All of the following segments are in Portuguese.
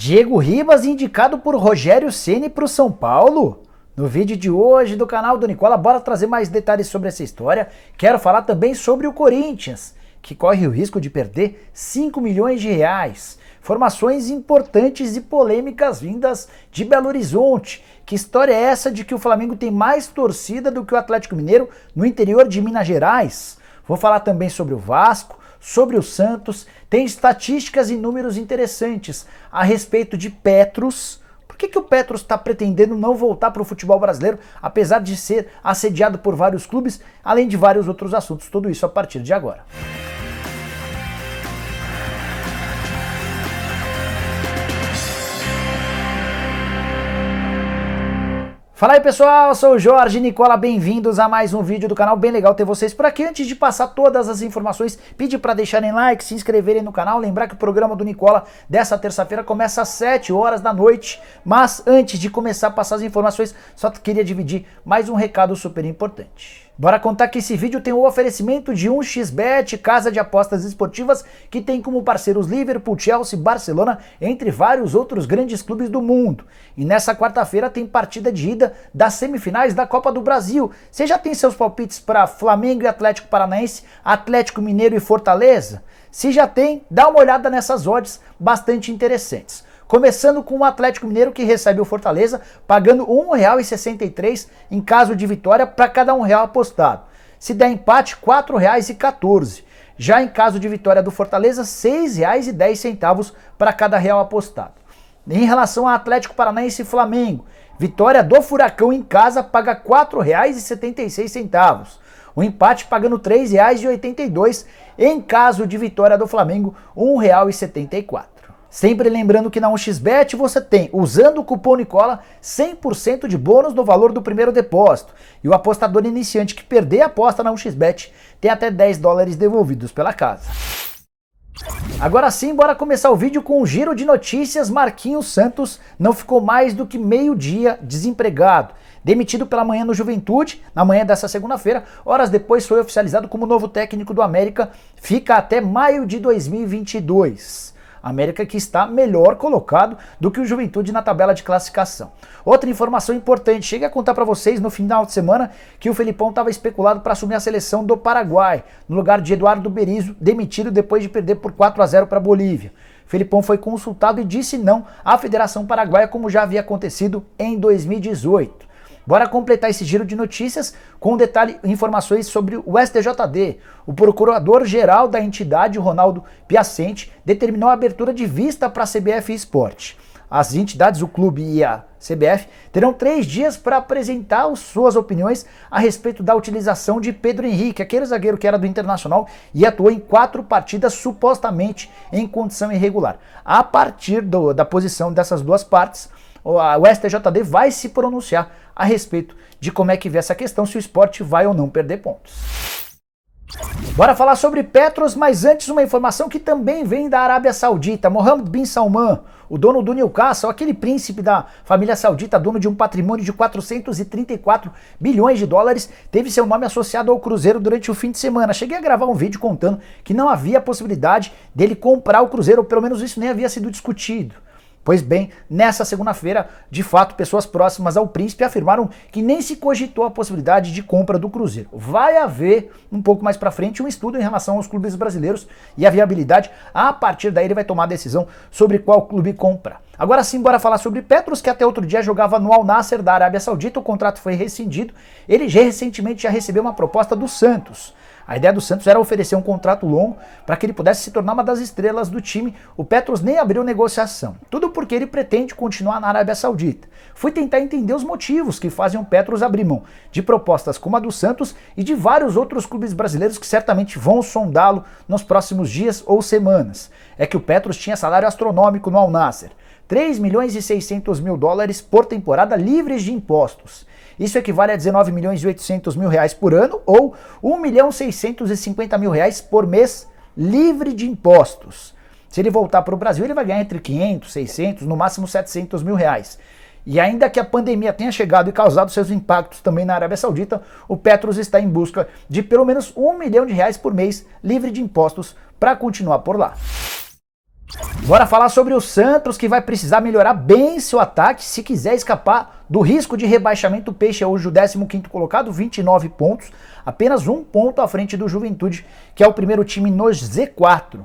Diego Ribas indicado por Rogério Ceni para o São Paulo? No vídeo de hoje do canal do Nicola, bora trazer mais detalhes sobre essa história. Quero falar também sobre o Corinthians, que corre o risco de perder 5 milhões de reais. Informações importantes e polêmicas vindas de Belo Horizonte. Que história é essa de que o Flamengo tem mais torcida do que o Atlético Mineiro no interior de Minas Gerais? Vou falar também sobre o Vasco, sobre o Santos. Tem estatísticas e números interessantes a respeito de Petros. Por que o Petros está pretendendo não voltar para o futebol brasileiro, apesar de ser assediado por vários clubes, além de vários outros assuntos? Tudo isso a partir de agora. Fala aí pessoal, eu sou o Jorge Nicola, bem-vindos a mais um vídeo do canal, bem legal ter vocês por aqui. Antes de passar todas as informações, pedir para deixarem like, se inscreverem no canal, lembrar que o programa do Nicola dessa terça-feira começa às 7 horas da noite, mas antes de começar a passar as informações, só queria dividir mais um recado super importante. Bora contar que esse vídeo tem o oferecimento de 1xBet, casa de apostas esportivas, que tem como parceiros Liverpool, Chelsea, Barcelona, entre vários outros grandes clubes do mundo. E nessa quarta-feira tem partida de ida das semifinais da Copa do Brasil. Você já tem seus palpites para Flamengo e Atlético Paranaense, Atlético Mineiro e Fortaleza? Se já tem, dá uma olhada nessas odds bastante interessantes. Começando com o Atlético Mineiro, que recebe o Fortaleza, pagando R$ 1,63 em caso de vitória para cada R$ 1 apostado. Se der empate, R$ 4,14. Já em caso de vitória do Fortaleza, R$ 6,10 para cada real apostado. Em relação ao Atlético Paranaense e Flamengo, vitória do Furacão em casa paga R$ 4,76. O empate pagando R$ 3,82. Em caso de vitória do Flamengo, R$ 1,74. Sempre lembrando que na 1xBet você tem, usando o cupom Nicola, 100% de bônus no valor do primeiro depósito. E o apostador iniciante que perder a aposta na 1xBet tem até $10 devolvidos pela casa. Agora sim, bora começar o vídeo com um giro de notícias. Marquinhos Santos não ficou mais do que meio-dia desempregado. Demitido pela manhã no Juventude, na manhã dessa segunda-feira, horas depois foi oficializado como novo técnico do América, fica até maio de 2022. América que está melhor colocado do que o Juventude na tabela de classificação. Outra informação importante, cheguei a contar para vocês no final de semana que o Felipão estava especulado para assumir a seleção do Paraguai, no lugar de Eduardo Berizzo, demitido depois de perder por 4-0 para a Bolívia. Felipão foi consultado e disse não à Federação Paraguaia, como já havia acontecido em 2018. Bora completar esse giro de notícias com informações sobre o STJD. O procurador-geral da entidade, Ronaldo Piacente, determinou a abertura de vista para a CBF Esporte. As entidades, o clube e a CBF, terão 3 dias para apresentar suas opiniões a respeito da utilização de Pedro Henrique, aquele zagueiro que era do Internacional e atuou em 4 partidas supostamente em condição irregular. A partir da posição dessas duas partes, o STJD vai se pronunciar a respeito de como é que vê essa questão, se o esporte vai ou não perder pontos. Bora falar sobre Petros, mas antes uma informação que também vem da Arábia Saudita. Mohammed bin Salman, o dono do Newcastle, aquele príncipe da família saudita, dono de um patrimônio de 434 bilhões de dólares, teve seu nome associado ao Cruzeiro durante o fim de semana. Cheguei a gravar um vídeo contando que não havia possibilidade dele comprar o Cruzeiro, ou pelo menos isso nem havia sido discutido. Pois bem, nessa segunda-feira, de fato, pessoas próximas ao príncipe afirmaram que nem se cogitou a possibilidade de compra do Cruzeiro. Vai haver, um pouco mais pra frente, um estudo em relação aos clubes brasileiros e a viabilidade. A partir daí ele vai tomar a decisão sobre qual clube comprar. Agora sim, bora falar sobre Petros, que até outro dia jogava no Al Nassr da Arábia Saudita. O contrato foi rescindido. Ele recentemente já recebeu uma proposta do Santos. A ideia do Santos era oferecer um contrato longo para que ele pudesse se tornar uma das estrelas do time. O Petros nem abriu negociação. Tudo porque ele pretende continuar na Arábia Saudita. Fui tentar entender os motivos que fazem o Petros abrir mão de propostas como a do Santos e de vários outros clubes brasileiros que certamente vão sondá-lo nos próximos dias ou semanas. É que o Petros tinha salário astronômico no Al Nassr. 3 milhões e 600 mil dólares por temporada livres de impostos. Isso equivale a 19 milhões e 800 mil reais por ano ou 1 milhão 650 mil reais por mês livre de impostos. Se ele voltar para o Brasil, ele vai ganhar entre 500, 600, no máximo 700 mil reais. E ainda que a pandemia tenha chegado e causado seus impactos também na Arábia Saudita, o Petros está em busca de pelo menos 1 milhão de reais por mês livre de impostos para continuar por lá. Bora falar sobre o Santos, que vai precisar melhorar bem seu ataque se quiser escapar do risco de rebaixamento. O Peixe é hoje o 15º colocado, 29 pontos, apenas um ponto à frente do Juventude, que é o primeiro time no Z4.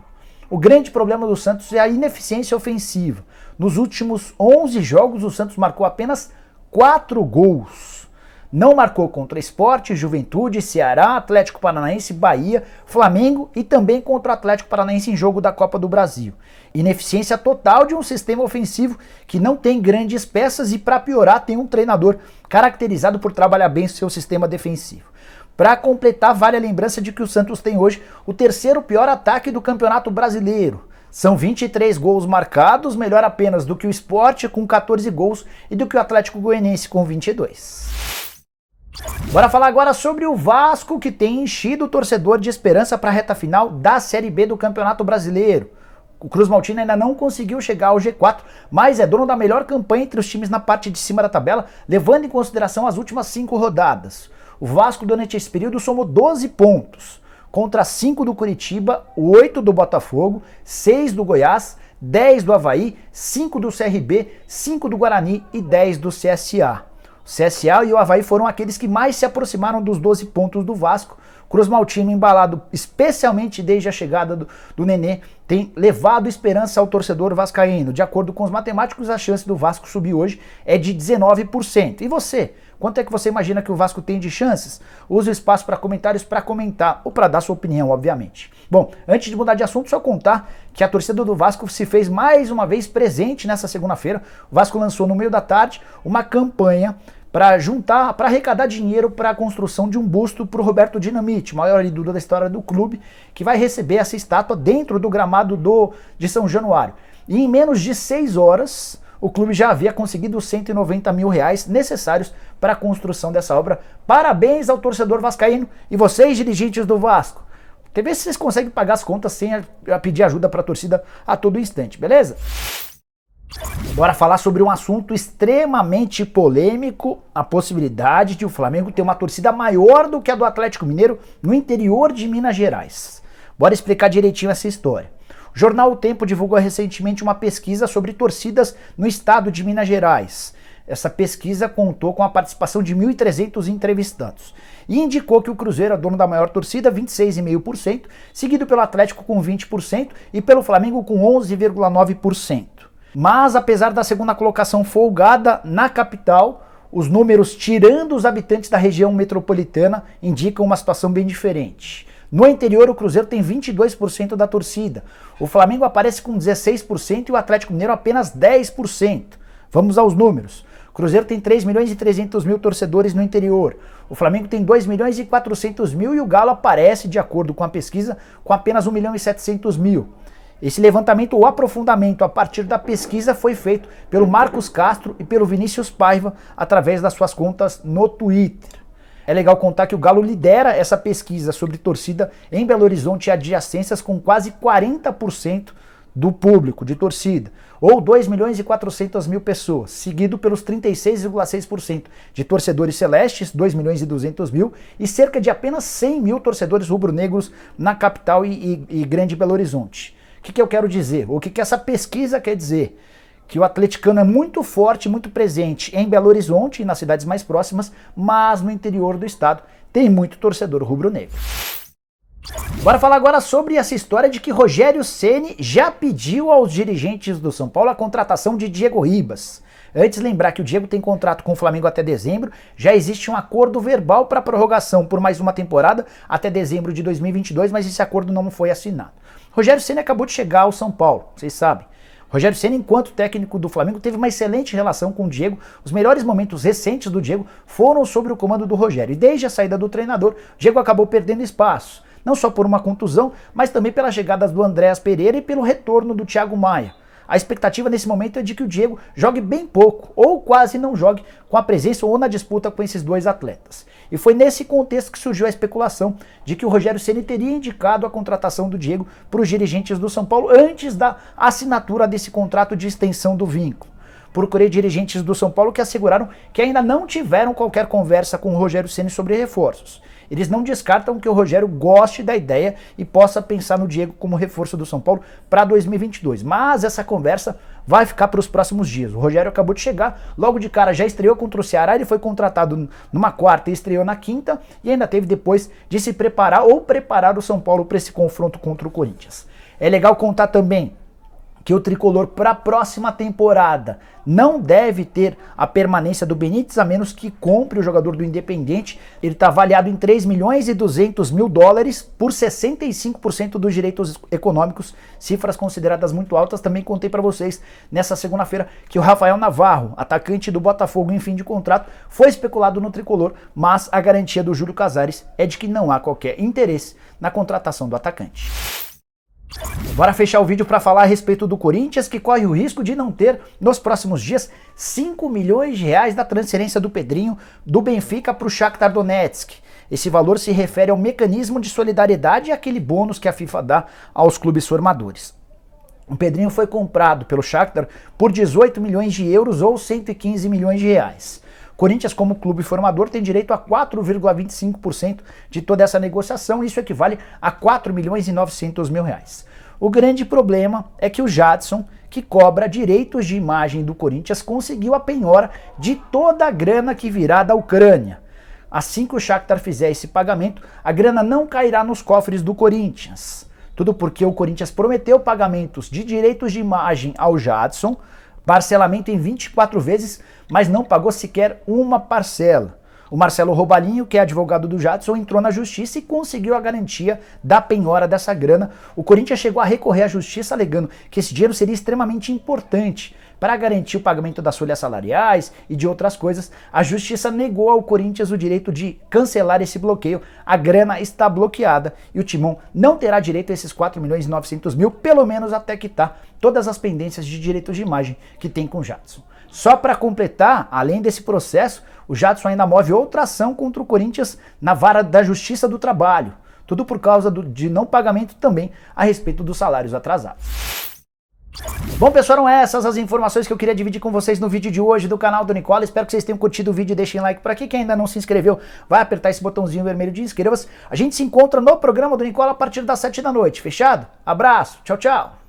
O grande problema do Santos é a ineficiência ofensiva. Nos últimos 11 jogos, o Santos marcou apenas 4 gols. Não marcou contra Sport, Juventude, Ceará, Atlético Paranaense, Bahia, Flamengo e também contra o Atlético Paranaense em jogo da Copa do Brasil. Ineficiência total de um sistema ofensivo que não tem grandes peças e, para piorar, tem um treinador caracterizado por trabalhar bem seu sistema defensivo. Para completar, vale a lembrança de que o Santos tem hoje o terceiro pior ataque do Campeonato Brasileiro. São 23 gols marcados, melhor apenas do que o Sport com 14 gols e do que o Atlético Goianiense com 22. Bora falar agora sobre o Vasco, que tem enchido o torcedor de esperança para a reta final da Série B do Campeonato Brasileiro. O Cruz Maltino ainda não conseguiu chegar ao G4, mas é dono da melhor campanha entre os times na parte de cima da tabela, levando em consideração as últimas 5 rodadas. O Vasco, durante esse período, somou 12 pontos, contra 5 do Curitiba, 8 do Botafogo, 6 do Goiás, 10 do Avaí, 5 do CRB, 5 do Guarani e 10 do CSA. O CSA e o Avaí foram aqueles que mais se aproximaram dos 12 pontos do Vasco. Cruz Maltino, embalado especialmente desde a chegada do Nenê, tem levado esperança ao torcedor vascaíno. De acordo com os matemáticos, a chance do Vasco subir hoje é de 19%. E você? Quanto é que você imagina que o Vasco tem de chances? Use o espaço para comentários para comentar ou para dar sua opinião, obviamente. Bom, antes de mudar de assunto, só contar que a torcida do Vasco se fez mais uma vez presente nessa segunda-feira. O Vasco lançou no meio da tarde uma campanha para arrecadar dinheiro para a construção de um busto para o Roberto Dinamite, maior ídolo da história do clube, que vai receber essa estátua dentro do gramado de São Januário. E em menos de 6 horas, o clube já havia conseguido os 190 mil reais necessários para a construção dessa obra. Parabéns ao torcedor vascaíno e vocês, dirigentes do Vasco. Quer ver se vocês conseguem pagar as contas sem pedir ajuda para a torcida a todo instante, beleza? Bora falar sobre um assunto extremamente polêmico, a possibilidade de o Flamengo ter uma torcida maior do que a do Atlético Mineiro no interior de Minas Gerais. Bora explicar direitinho essa história. O jornal O Tempo divulgou recentemente uma pesquisa sobre torcidas no estado de Minas Gerais. Essa pesquisa contou com a participação de 1.300 entrevistados e indicou que o Cruzeiro é dono da maior torcida, 26,5%, seguido pelo Atlético com 20% e pelo Flamengo com 11,9%. Mas apesar da segunda colocação folgada na capital, os números, tirando os habitantes da região metropolitana, indicam uma situação bem diferente. No interior, o Cruzeiro tem 22% da torcida, o Flamengo aparece com 16% e o Atlético Mineiro apenas 10%. Vamos aos números. O Cruzeiro tem 3.300.000 torcedores no interior, o Flamengo tem 2.400.000 e o Galo aparece, de acordo com a pesquisa, com apenas 1.700.000. Esse levantamento ou aprofundamento a partir da pesquisa foi feito pelo Marcos Castro e pelo Vinícius Paiva através das suas contas no Twitter. É legal contar que o Galo lidera essa pesquisa sobre torcida em Belo Horizonte e adjacências com quase 40% do público de torcida, ou 2.400.000 pessoas, seguido pelos 36,6% de torcedores celestes, 2.200.000, e cerca de apenas 100.000 torcedores rubro-negros na capital e Grande Belo Horizonte. O que eu quero dizer? O que essa pesquisa quer dizer? Que o atleticano é muito forte, muito presente em Belo Horizonte e nas cidades mais próximas, mas no interior do estado tem muito torcedor rubro-negro. Bora falar agora sobre essa história de que Rogério Ceni já pediu aos dirigentes do São Paulo a contratação de Diego Ribas. Antes, lembrar que o Diego tem contrato com o Flamengo até dezembro, já existe um acordo verbal para prorrogação por mais uma temporada até dezembro de 2022, mas esse acordo não foi assinado. Rogério Ceni acabou de chegar ao São Paulo, vocês sabem. Rogério Ceni, enquanto técnico do Flamengo, teve uma excelente relação com o Diego. Os melhores momentos recentes do Diego foram sob o comando do Rogério. E desde a saída do treinador, o Diego acabou perdendo espaço. Não só por uma contusão, mas também pelas chegadas do Andréas Pereira e pelo retorno do Thiago Maia. A expectativa nesse momento é de que o Diego jogue bem pouco, ou quase não jogue, com a presença ou na disputa com esses dois atletas. E foi nesse contexto que surgiu a especulação de que o Rogério Ceni teria indicado a contratação do Diego para os dirigentes do São Paulo antes da assinatura desse contrato de extensão do vínculo. procurei dirigentes do São Paulo que asseguraram que ainda não tiveram qualquer conversa com o Rogério Ceni sobre reforços. Eles não descartam que o Rogério goste da ideia e possa pensar no Diego como reforço do São Paulo para 2022. Mas essa conversa vai ficar para os próximos dias. O Rogério acabou de chegar, logo de cara já estreou contra o Ceará, ele foi contratado numa quarta e estreou na quinta e ainda teve depois de se preparar ou preparar o São Paulo para esse confronto contra o Corinthians. É legal contar também que o tricolor para a próxima temporada não deve ter a permanência do Benítez, a menos que compre o jogador do Independiente. Ele está avaliado em 3 milhões e 200 mil dólares por 65% dos direitos econômicos, cifras consideradas muito altas. Também contei para vocês nessa segunda-feira que o Rafael Navarro, atacante do Botafogo em fim de contrato, foi especulado no tricolor, mas a garantia do Júlio Casares é de que não há qualquer interesse na contratação do atacante. Bora fechar o vídeo para falar a respeito do Corinthians, que corre o risco de não ter nos próximos dias 5 milhões de reais da transferência do Pedrinho do Benfica para o Shakhtar Donetsk. Esse valor se refere ao mecanismo de solidariedade e aquele bônus que a FIFA dá aos clubes formadores. O Pedrinho foi comprado pelo Shakhtar por 18 milhões de euros ou 115 milhões de reais. Corinthians, como clube formador, tem direito a 4,25% de toda essa negociação, isso equivale a 4 milhões e 900 mil reais. O grande problema é que o Jadson, que cobra direitos de imagem do Corinthians, conseguiu a penhora de toda a grana que virá da Ucrânia. Assim que o Shakhtar fizer esse pagamento, a grana não cairá nos cofres do Corinthians. Tudo porque o Corinthians prometeu pagamentos de direitos de imagem ao Jadson, parcelamento em 24 vezes, mas não pagou sequer uma parcela. O Marcelo Robalinho, que é advogado do Jadson, entrou na justiça e conseguiu a garantia da penhora dessa grana. O Corinthians chegou a recorrer à justiça alegando que esse dinheiro seria extremamente importante para garantir o pagamento das folhas salariais e de outras coisas. A justiça negou ao Corinthians o direito de cancelar esse bloqueio. A grana está bloqueada e o Timão não terá direito a esses 4 milhões e 900 mil, pelo menos até quitar todas as pendências de direitos de imagem que tem com o Jadson. Só para completar, além desse processo, o Jadson ainda move outra ação contra o Corinthians na vara da Justiça do Trabalho. Tudo por causa de não pagamento também a respeito dos salários atrasados. Bom, pessoal, eram essas as informações que eu queria dividir com vocês no vídeo de hoje do canal do Nicola. Espero que vocês tenham curtido o vídeo e deixem like por aqui. Quem ainda não se inscreveu, vai apertar esse botãozinho vermelho de inscreva-se. A gente se encontra no programa do Nicola a partir das 7 da noite. Fechado? Abraço, tchau, tchau.